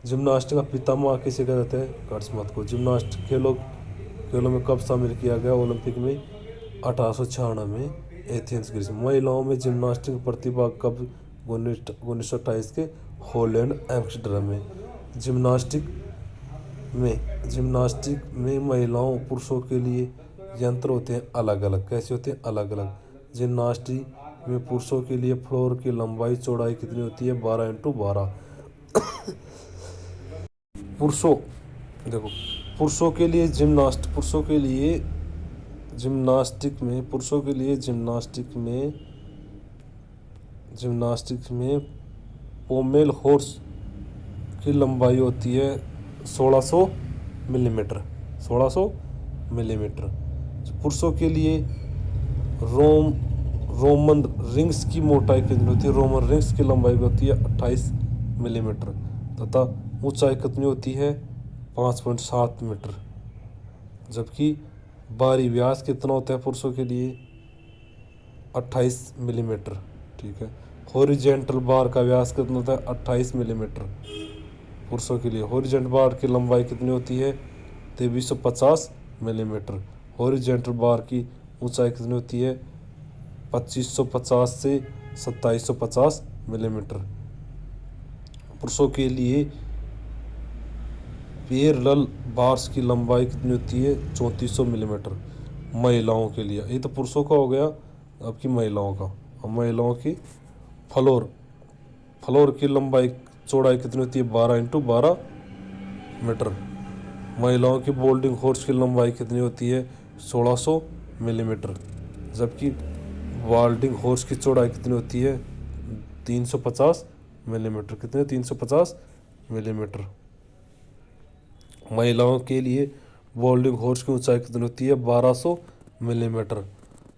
[SPEAKER 1] जिम्नास्टिक का पितामह किसे कहते हैं? गट्समथ को। जिम्नास्टिक खेलों में कब शामिल किया गया? ओलंपिक में 1896 में एथेंस ग्रीस। महिलाओं में जिम्नास्टिक प्रतिभा कब? 1928 के हॉलैंड एम्स्टर्डम में। जिम्नास्टिक में महिलाओं पुरुषों के लिए यंत्र होते हैं अलग अलग। कैसे होते हैं? अलग अलग। जिम्नास्टिक में पुरुषों के लिए फ्लोर की लंबाई चौड़ाई कितनी होती है? 12x12। पुरुषों के लिए जिम्नास्टिक में पोमेल हॉर्स की लंबाई होती है 1600 मिलीमीटर। 1600 मिलीमीटर। पुरुषों के लिए रोमन रिंग्स की मोटाई कितनी होती है? रोमन रिंग्स की लंबाई होती है 28 मिलीमीटर तथा ऊंचाई कितनी होती है? 5.7 मीटर। जबकि बाहरी व्यास कितना होता है पुरुषों के लिए? 28 मिलीमीटर, ठीक है। हॉरिजेंटल बार का व्यास कितना होता है? 28 मिलीमीटर पुरुषों के लिए। हॉरिजेंटल बार की लंबाई कितनी होती है? 2350 मिलीमीटर। हॉरिजेंटल बार की ऊंचाई कितनी होती है? 2550 से 2750 मिलीमीटर। पुरुषों के लिए पैरेलल बार्स की लंबाई कितनी होती है? 3400 मिलीमीटर। महिलाओं के लिए, ये तो पुरुषों का हो गया, अब की महिलाओं का। अब महिलाओं की फ्लोर की लंबाई चौड़ाई कितनी होती है? 12x12 metre. महिलाओं की बोल्डिंग हॉर्स की लंबाई कितनी होती है? 1600 मिलीमीटर। जबकि वाल्डिंग हॉर्स की चौड़ाई कितनी होती है? 350 मिलीमीटर। कितने? 350 मिलीमीटर। महिलाओं के लिए बोल्डिंग हॉर्स की ऊंचाई कितनी होती है? 1200 मिलीमीटर।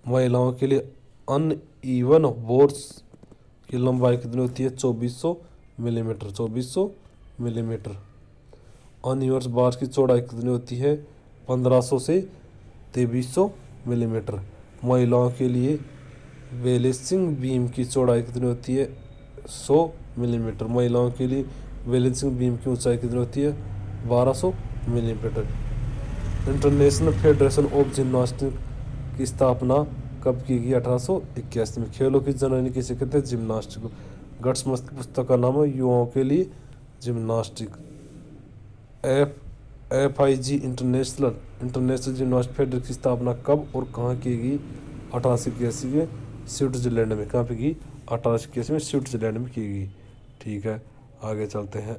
[SPEAKER 1] महिलाओं के लिए अनइवन बोर्स की लंबाई कितनी होती है? 2400 मिलीमीटर। 2400 मिलीमीटर। अनइवन बार की चौड़ाई कितनी होती है? 1500 से 2300 मिलीमीटर। महिलाओं के लिए बैलेंसिंग बीम की चौड़ाई कितनी होती है? 100 मिलीमीटर। महिलाओं के लिए बैलेंसिंग बीम की ऊंचाई कितनी होती है? 1200 millimetre. International federation of gymnastic की स्थापना कब की गई? 1881 में। खेलों की जननी किसे कहते हैं? जिम्नास्टिक। गट्समथ की पुस्तक का नाम है युवाओं के लिए gymnastic. FIG international gymnastic federation की स्थापना कब और कहाँ की गई? 1881 में स्विट्जरलैंड में। कहाँ पे की? 1881 में स्विट्जरलैंड में की गई। ठीक है, आगे चलते हैं।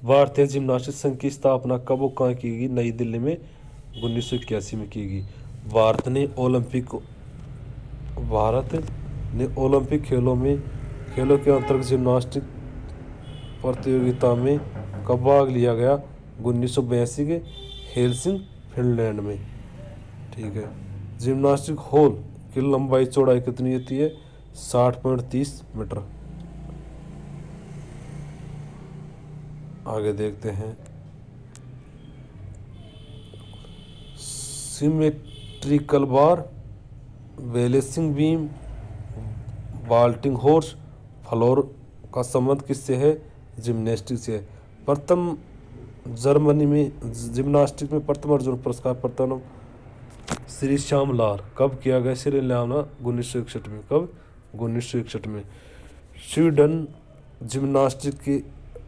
[SPEAKER 1] भारतीय जिम्नास्टिक संघ की स्थापना कब और कहाँ की गई? नई दिल्ली में 1981 में की गई। भारत ने ओलंपिक खेलों के अंतर्गत जिम्नास्टिक प्रतियोगिता में कब भाग लिया गया? 1982 के हेलसिंकी, फिनलैंड में। ठीक है, जिम्नास्टिक हॉल की लंबाई चौड़ाई कितनी होती है? 60.30 मीटर। आगे देखते हैं। सिमेट्रिकल बार, बैलेंसिंग बीम, वाल्टिंग हॉर्स, फ्लोर का संबंध किससे है? जिम्नास्टिक से। प्रथम जर्मनी में जिम्नास्टिक में प्रथम अर्जुन पुरस्कार प्रदान श्री श्याम लाल कब किया गया? श्री श्याम 1961 में। कब? 1961 में। स्वीडन जिम्नास्टिक के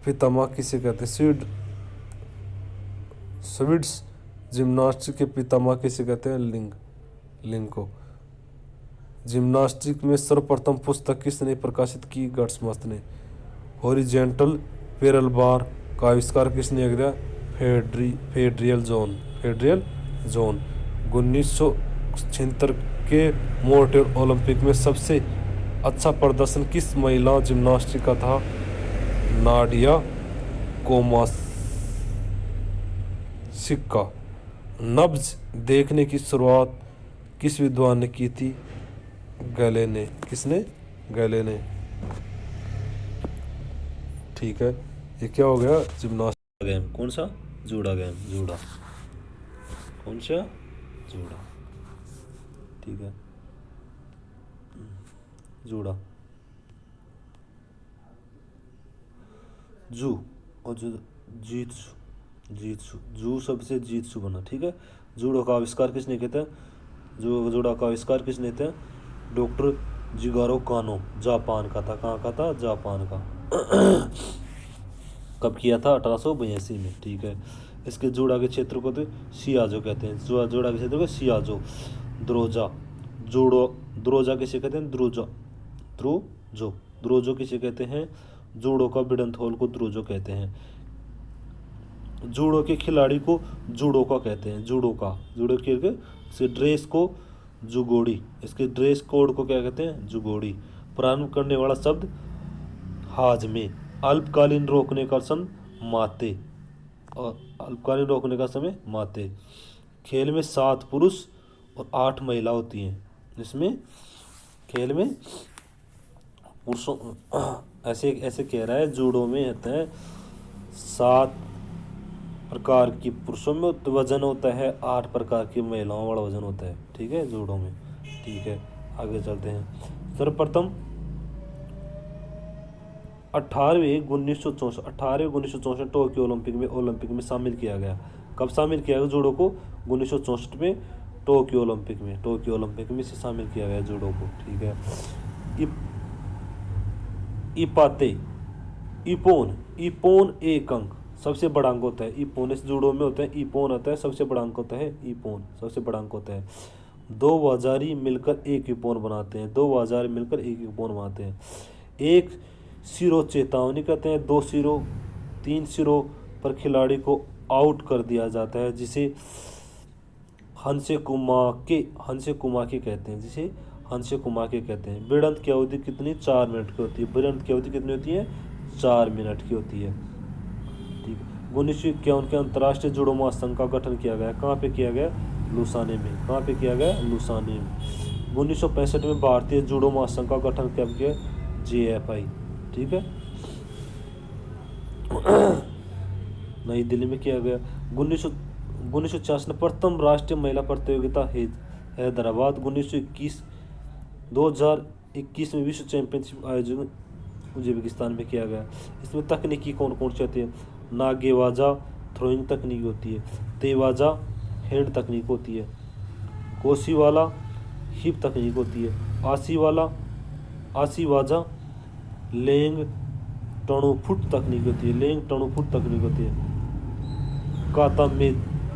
[SPEAKER 1] पितामह किसे कहते हैं? स्वीडिश जिम्नास्टिक के पितामह किसे कहते हैं? लिंग को। जिम्नास्टिक में सर्वप्रथम पुस्तक किसने प्रकाशित की? गर्ट्समथ ने। हॉरिजेंटल पैरेलल बार का आविष्कार किसने किया? Federal zone. 1976 के मॉन्ट्रियल ओलंपिक में सबसे अच्छा प्रदर्शन किस महिला जिम्नास्टिक का था? नाडिया कोमासिक का। नब्ज देखने की शुरुआत किस विद्वान ने की थी? गैले ने। किसने? गैले ने। ठीक है, ये क्या हो गया? Gymnastic game. कौन सा? जूड़ा गेम। जूड़ा। कौन सा? जूड़ा। ठीक है, जूड़ा। जू और जीतसु जू सबसे जीतसु बना। ठीक है, जूडो का आविष्कार किसने किया था? जूडो का आविष्कार किसने था? डॉक्टर जिगारो कानो, जापान का था। कहाँ का था? जापान का। कब किया था? 1882 में। ठीक है, इसके जूडा के क्षेत्र को तो सियाजो कहते हैं। जूडा के क्षेत्र को सियाजो। द्रोजा किसे कहते हैं? द्रोजो किसे कहते हैं? जूडो का भिड़ंत हॉल को द्रोजो कहते हैं। जूडो के खिलाड़ी को जूडोका कहते हैं। जूडो के ड्रेस को जुगोड़ी। इसके ड्रेस कोड को क्या कहते हैं? जुगोड़ी। प्रारंभ करने वाला शब्द हाजमे। अल्पकालीन रोकने का समय माते। और अल्पकालीन रोकने का समय माते। खेल में 7 पुरुष और 8 महिला होती हैं। इसमें खेल में पुरुषों ऐसे कह रहा है, जूडो में होता है 7 प्रकार की पुरुषों में वजन होता है, 8 प्रकार की महिलाओं वाला वजन होता है। ठीक है, जूडो में। ठीक है, आगे चलते हैं। सर्वप्रथम 18 1964 टोक्यो ओलंपिक में शामिल किया गया। कब शामिल किया गया जूडो को? 1964 में टोक्यो ओलंपिक में से शामिल किया गया जूडो को। ठीक है, इपोन एक अंक सबसे बड़ा अंक होता है। इपोन इस जूडो में होता है। इपोन होता है सबसे बड़ा अंक होता है। इपोन सबसे बड़ा अंक होता है। 2 बाजारी मिलकर एक इपोन बनाते हैं। 2 बाजारी मिलकर एक इपोन बनाते हैं। एक सिरो चेतावनी कहते हैं। 2 सिरों 3 सिरों पर खिलाड़ी को आउट कर दिया जाता है, जिसे हंसे कुमाके कहते हैं। जिसे हंसे कुमाके कहते हैं। भिड़ंत की अवधि कितनी? 4 मिनट की होती है। भिड़ंत की अवधि कितनी होती है? 4 मिनट की होती है। ठीक है, 1951 के अंतर्राष्ट्रीय जूडो महासंघ का गठन किया गया। कहाँ पे किया गया? लुसाने में। कहाँ पे किया गया? लुसाने में। 1965 में भारतीय जूडो महासंघ का गठन कब किया? JFI। ठीक है, नई दिल्ली में किया गया। 1949 में प्रथम राष्ट्रीय महिला प्रतियोगिता हैदराबाद। 2021 में विश्व चैंपियनशिप आयोजन उज्बेकिस्तान में किया गया। इसमें तकनीकी कौन कौन सी होती है? नागेवाजा थ्रोइंग तकनीक होती है। तेवाजा हैंड तकनीक होती है। कोसीवाला हिप तकनीक होती है। आसीवाजा लेंग टणुफुट तकनीक होती है। काता में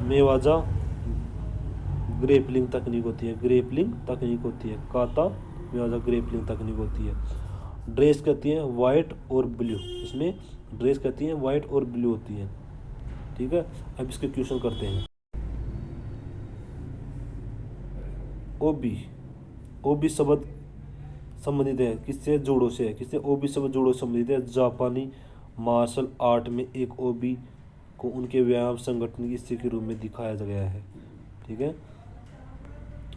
[SPEAKER 1] मेवाजा ग्रेपलिंग तकनीक होती है, ग्रेपलिंग तकनीक होती है, काता मेवाजा ग्रेपलिंग तकनीक होती है। ड्रेस कहती है वाइट और ब्लू, इसमें ड्रेस कहती है वाइट और ब्लू होती है। ठीक है, अब इसके क्वेश्चन करते हैं। ओबी, ओबी शब्द संबंधित है किससे? जूडो से है। किससे? ओबी शब्द जूडो संबंधित है। जापानी मार्शल आर्ट में एक ओबी को उनके व्यायाम संगठन की हिस्से के रूप में दिखाया गया है। ठीक है,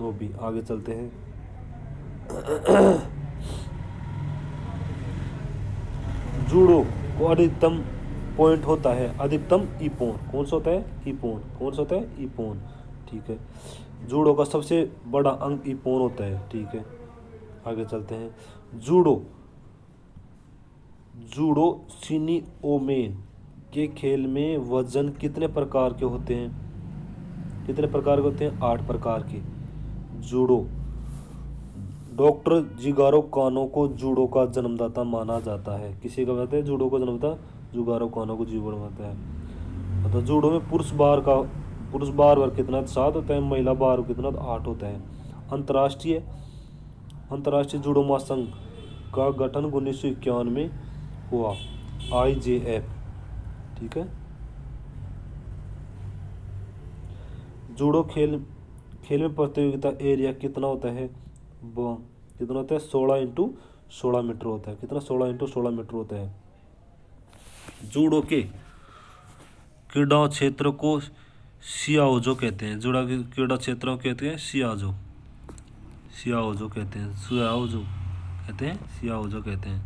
[SPEAKER 1] ओबी। आगे चलते हैं। जूडो को अधिकतम पॉइंट होता है, अधिकतम इपोन कौन सा होता है? इपोन। कौन सा होता है? इपोन। ठीक है, जूडो का सबसे बड़ा अंग इपोन होता है। ठीक है, आगे चलते हैं। जूडो, जूडो शिनिओमेन के खेल में वजन कितने प्रकार के होते हैं? कितने प्रकार के होते हैं? 8 प्रकार के। जूडो, डॉक्टर जिगारो कानो को जूडो का जन्मदाता माना जाता है। किसी का कहते हैं जूडो का जन्मदाता? जिगारो कानो को जूडो मानता है। तो जूडो में पुरुष बार वर्ग कितना? 7 होता है। महिला बार कितना? 8 होता है। अंतर्राष्ट्रीय अंतर्राष्ट्रीय जूडो महासंघ का गठन 1951 में हुआ, IJF। ठीक है, जूडो खेल में प्रतियोगिता एरिया कितना होता है? कितना होता है? 16x16 मीटर होता है। कितना? 16x16 मीटर होता है। जूडो के क्रीड़ा क्षेत्र को सियाओजो कहते हैं। जूडो के क्रीड़ा क्षेत्र को कहते हैं सियाओजो, सियाओजो कहते हैं, सियाओजो कहते हैं, सियाओजो कहते हैं।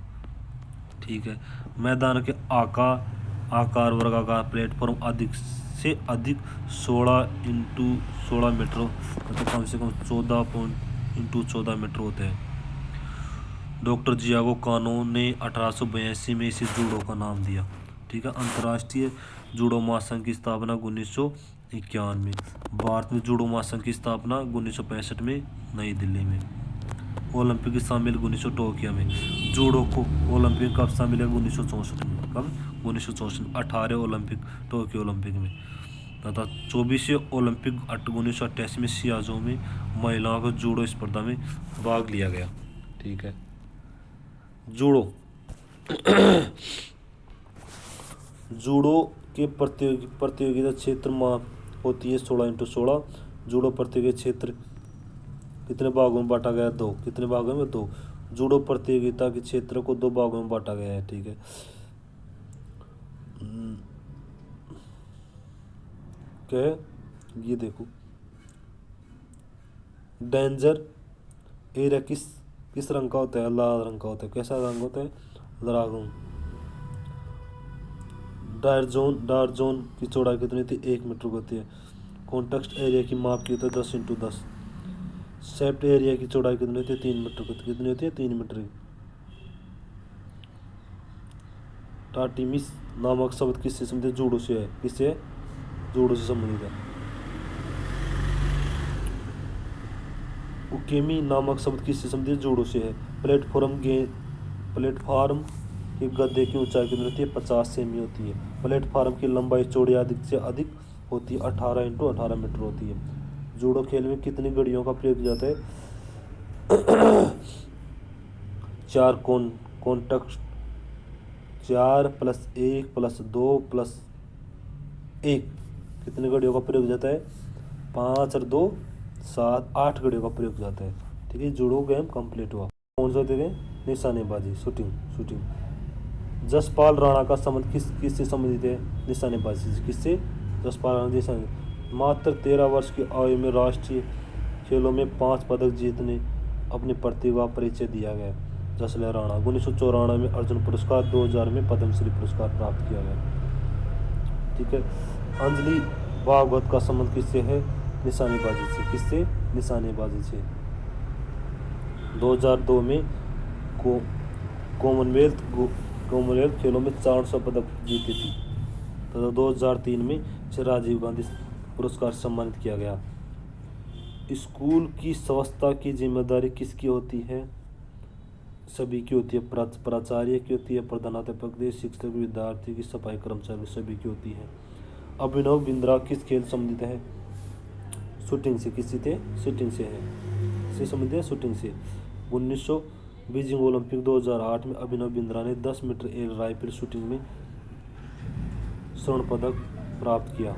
[SPEAKER 1] ठीक है, मैदान के आकार वर्गाकार प्लेटफॉर्म अधिक से अधिक 16x16 मीटर, मतलब कम से कम 14 मीटर होते हैं। डॉक्टर जियागो कानो ने 1882 में इसे जूडो का नाम दिया। ठीक है, अंतर्राष्ट्रीय जूडो महासंघ की स्थापना 1951 में। भारत में जूडो महासंघ की स्थापना 1965 में नई दिल्ली में। ओलंपिक शामिल 1900 टोक्यो में। जूडो को ओलंपिक कब शामिल है? 1964 में। कब? 1964 में। 18 ओलंपिक टोक्यो ओलंपिक में तथा 24वें ओलंपिक 1988 में सियाओजो में महिलाओं को जूडो स्पर्धा में भाग लिया गया। ठीक है, जूडो जूडो के प्रतियोगिता क्षेत्र में होती है 16x16। जूडो प्रतियोगिता क्षेत्र कितने भागों में बांटा गया? 2। कितने भागों में? 2। जूडो प्रतियोगिता के क्षेत्र को 2 भागों में बांटा गया है। ठीक है, क्या है ये? देखो, डेंजर एरिया किस रंग का होता है? लाल रंग का होता है। कैसा रंग होता है? लाल रंग। डायर जोन की चौड़ाई कितनी थी? 1 मीटर होती है। कॉन्टेक्स्ट एरिया की माप की होती है 10x10। सेप्ट एरिया की चौड़ाई कितनी होती है? 3 मीटर की। कितनी होती है? 3 मीटर की। टाटिमिस नामक शब्द किससे संबंधित? जूडो से है। किससे? जूडो से संबंधित है। उकेमी नामक शब्द किससे संबंधित? जूडो से है। प्लेटफार्म के गद्दे की ऊंचाई कितनी होती है? 50 सेमी होती है। प्लेटफार्म की लंबाई चौड़ी अधिक से अधिक होती है, 18x18 मीटर होती है। जूडो खेल में कितनी घड़ियों का प्रयोग किया जाता है? 4 कॉन्टेक्स्ट, 4 + 1 + 2 + 1 कितने घड़ियों का प्रयोग जाता है? 5 और 2 7 8 घड़ियों का प्रयोग जाता है। ठीक है, जूडो गेम कंप्लीट हुआ। कौन सा देते हैं? निशानेबाजी, शूटिंग। जसपाल राणा का संबंध किससे संबंधित है? निशानेबाजी से। किससे? जसपाल राणा निशाने। मात्र 13 वर्ष की आयु में राष्ट्रीय खेलों में 5 पदक जीतने अपनी प्रतिभा परिचय दिया गया। जसपाल राणा 1994 में अर्जुन पुरस्कार, 2000 में पद्मश्री पुरस्कार प्राप्त किया गया। ठीक है, अंजलि भागवत का संबंध किससे है? निशानेबाजी से। किससे? निशानेबाजी से। 2002 में कॉमनवेल्थ खेलों में 400 पदक जीती थी तथा 2003 में इसे राजीव गांधी पुरस्कार से सम्मानित किया गया। स्कूल की स्वच्छता की जिम्मेदारी किसकी होती है? सभी की होती है। प्राचार्य की होती है, प्रधानाध्यापक, शिक्षक, विद्यार्थी की, सफाई कर्मचारी, सभी की होती है। अभिनव बिंद्रा किस खेल से संबंधित है? शूटिंग से। किससे थे? शूटिंग से है। से संबंधित है शूटिंग से। 1900 बीजिंग ओलंपिक 2008 में अभिनव बिंद्रा ने 10 मीटर एयर राइफल शूटिंग में स्वर्ण पदक प्राप्त किया।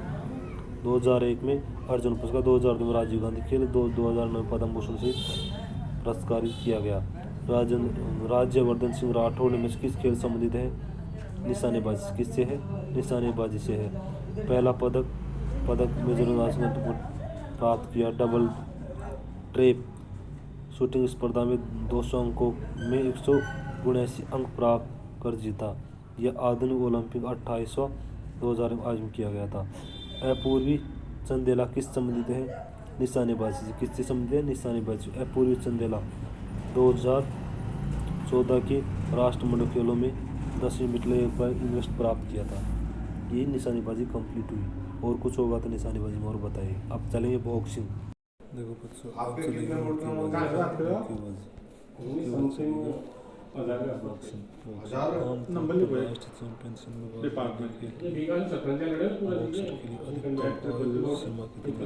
[SPEAKER 1] 2001 में अर्जुन पुरस्कार, 2002 में राजीव गांधी खेल, 2009 में पद्म भूषण से पुरस्कारित किया गया। राज्यवर्धन सिंह राठौड़ में किस खेल संबंधित है? निशानेबाजी। किससे है? निशानेबाजी से है। पहला पदक मेजर प्राप्त किया। डबल ट्रैप शूटिंग स्पर्धा में 200 अंकों में 179 अंक प्राप्त कर जीता। यह आधुनिक ओलंपिक 28वां 2000 में आयोजन किया गया था। अपूर्वी चंदेला किस संबंधित है? निशानेबाजी से। किससे संबंधित है? निशानेबाजी। अपूर्वी चंदेला 2014 के राष्ट्रमंडल खेलों में 10वीं मिडल पर इन्वेस्ट प्राप्त किया था। ये निशानेबाजी कंप्लीट हुई। और कुछ होगा तो निशानेबाजी में और बताइए। अब चलेंगे बॉक्सिंग। देखो बच्चों, अब चलेंगे चैंपियनशिप में बॉक्सिंग के लिए अधिकतम आयु सीमा कितनी थी?